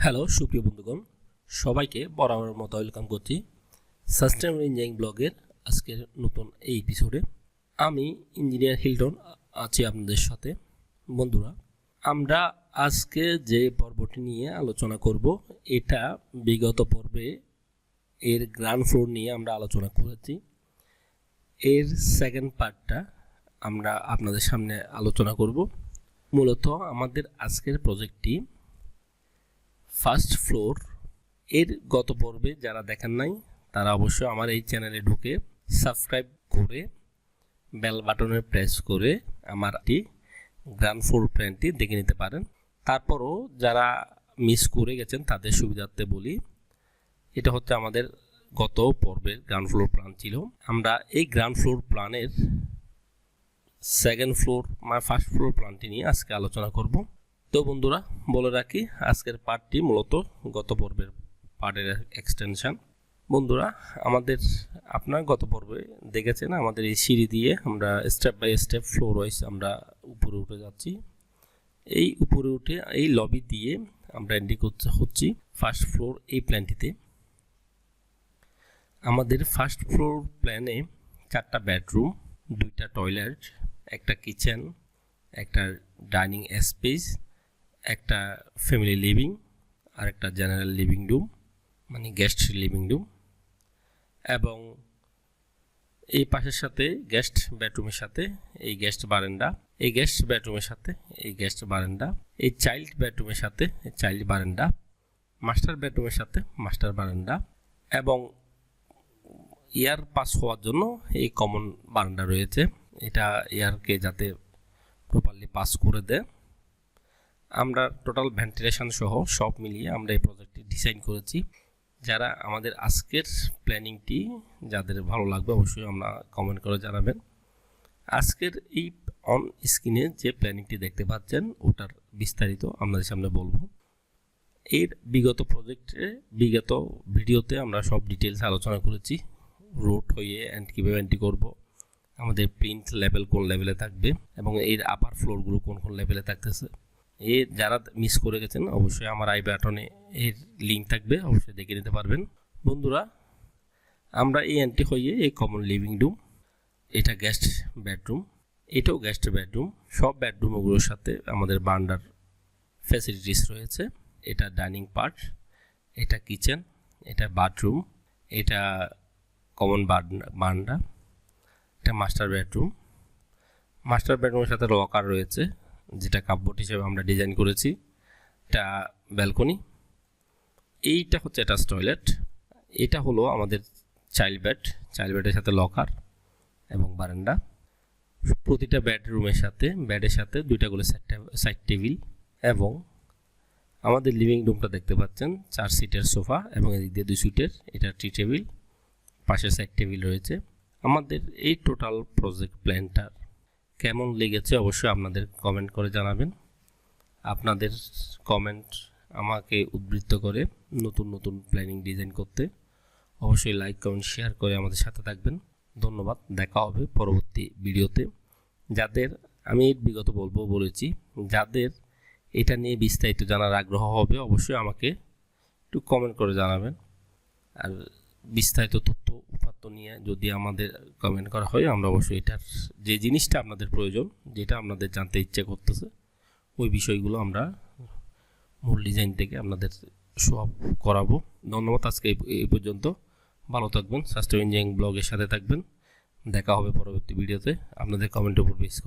Hello সুপ্রিয় বন্ধুগণ, সবাইকে বরাবরের মতো ওয়েলকাম করছি সাস্টেনেবল ইঞ্জিনিয়ারিং ব্লগের আজকের নতুন এই এপিসোডে। আমি ইঞ্জিনিয়ার হিলটন আছি আপনাদের সাথে। বন্ধুরা, আমরা আজকে যে পর্বটি নিয়ে আলোচনা করব, এটা বিগত পর্বে এর গ্রাউন্ড ফ্লোর নিয়ে আমরা আলোচনা করেছি। এর সেকেন্ড পার্টটা আমরা আপনাদের সামনে আলোচনা করব। মূলত আমাদের আজকের প্রজেক্টটি ফার্স্ট ফ্লোর। এর গত পর্বে যারা দেখেন নাই তারা অবশ্যই আমার এই চ্যানেলে ঢুকে সাবস্ক্রাইব করে বেল বাটনে প্রেস করে আমার গ্রাউন্ড ফ্লোর প্ল্যানটি দেখে নিতে পারেন। তারপরও যারা মিস করে গেছেন তাদের সুবিধার্থে বলি, এটা হচ্ছে আমাদের গত পর্বের গ্রাউন্ড ফ্লোর প্ল্যান ছিল। আমরা এই গ্রাউন্ড ফ্লোর প্ল্যানের সেকেন্ড ফ্লোর ফার্স্ট ফ্লোর প্ল্যানটি নিয়ে আজকে আলোচনা করব। তো বন্ধুরা, বলে রাখি আজকের পার্টটি মূলত গত পর্বের পার্টের এক্সটেনশন। বন্ধুরা, আপনার গত পর্বে দেখেছেন আমাদের এই সিঁড়ি দিয়ে আমরা step by step floor wise আমরা উপরে উঠে যাচ্ছি। এই উপরে উঠে এই লবি দিয়ে আমরা এন্ট্রি হচ্ছি ফার্স্ট ফ্লোর এই প্ল্যানটিতে। আমাদের ফার্স্ট ফ্লোর প্ল্যানে 4টা বেডরুম, 2টা টয়লেট, একটা কিচেন, একটা ডাইনিং স্পেস, একটা ফ্যামিলি লিভিং আর একটা জেনারেল লিভিং রুম মানে গেস্ট লিভিং রুম, এবং এই পাশের সাথে গেস্ট বেডরুমের সাথে এই গেস্ট বারান্দা, এই গেস্ট বেডরুমের সাথে এই গেস্ট বারান্দা, এই চাইল্ড বেডরুমের সাথে এই চাইল্ড বারান্দা, মাস্টার বেডরুমের সাথে মাস্টার বারান্দা, এবং এয়ার পাস হওয়ার জন্য এই কমন বারান্দা রয়েছে। এটা এয়ারকে যাতে প্রপারলি পাস করে দেয়। আমরা টোটাল ভেন্টিলেশন সহ সব মিলিয়ে আমরা এই প্রজেক্টটি ডিজাইন করেছি। যারা আমাদের আজকের প্ল্যানিংটি যাদের ভালো লাগবে অবশ্যই আমরা কমেন্ট করে জানাবেন। আজকের এই অন স্ক্রিনে যে প্ল্যানিংটি দেখতে পাচ্ছেন ওটার বিস্তারিত আপনাদের সামনে বলবো। এর বিগত ভিডিওতে আমরা সব ডিটেলস আলোচনা করেছি। রোড হয়ে কীভাবে এন্ট্রি করবো, আমাদের প্রিন্ট লেভেল কোন লেভেলে থাকবে, এবং এর আপার ফ্লোরগুলো কোন কোন লেভেলে থাকতেছে। যারা মিস করে গেছেন অবশ্যই আমার আই বাটনে এর লিঙ্ক থাকবে, অবশ্যই দেখে নিতে পারবেন। বন্ধুরা, আমরা এই এন্ট্রি হয়ে এই কমন লিভিং রুম, এটা গেস্ট বেডরুম, এটাও গেস্ট বেডরুম। সব বেডরুমগুলোর সাথে আমাদের বারান্দার ফ্যাসিলিটিস রয়েছে। এটা ডাইনিং পার্ট, এটা কিচেন, এটা বাথরুম, এটা কমন বারান্দা, এটা মাস্টার বেডরুম। মাস্টার বেডরুমের সাথে লকার রয়েছে যেটা কাপবোর্ড হিসেবে আমরা ডিজাইন করেছি। এটা ব্যালকনি, এইটা হচ্ছে অ্যাটাচ টয়লেট, এটা হলো আমাদের চাইল্ড বেডের সাথে লকার এবং বারান্দা। প্রতিটা বেডের সাথে 2টা করে সাইড টেবিল, এবং আমাদের লিভিং রুমটা দেখতে পাচ্ছেন 4 সিটের সোফা এবং এদিক দিয়ে 2 সিটের এটা টি টেবিল, পাশে সাইড টেবিল রয়েছে। আমাদের এই টোটাল প্রজেক্ট প্ল্যানটা কেমন লেগেছে অবশ্যই আপনাদের কমেন্ট করে জানাবেন। আপনাদের কমেন্ট আমাকে উদ্বৃত্ত করে নতুন নতুন প্ল্যানিং ডিজাইন করতে। অবশ্যই লাইক কমেন্ট শেয়ার করে আমাদের সাথে থাকবেন। ধন্যবাদ, দেখা হবে পরবর্তী ভিডিওতে। যাদের আমি বিগত বলেছি যাদের এটা নিয়ে বিস্তারিত জানার আগ্রহ হবে অবশ্যই আমাকে একটু কমেন্ট করে জানাবেন। আর বিস্তারিত তথ্য উপাত্ত নিয়ে যদি আমাদের কমেন্ট করা হয় আমরা অবশ্যই এটার যে জিনিসটা আপনাদের প্রয়োজন, যেটা আপনাদের জানতে ইচ্ছে করতেছে, ওই বিষয়গুলো আমরা মূল ডিজাইন থেকে আপনাদের শো আপ করাবো। ধন্যবাদ, আজকে এই পর্যন্ত। ভালো থাকবেন, সাস্টেনেবল ইঞ্জিনিয়ারিং ব্লগের সাথে থাকবেন। দেখা হবে পরবর্তী ভিডিওতে। আপনাদের কমেন্টের উপর বেস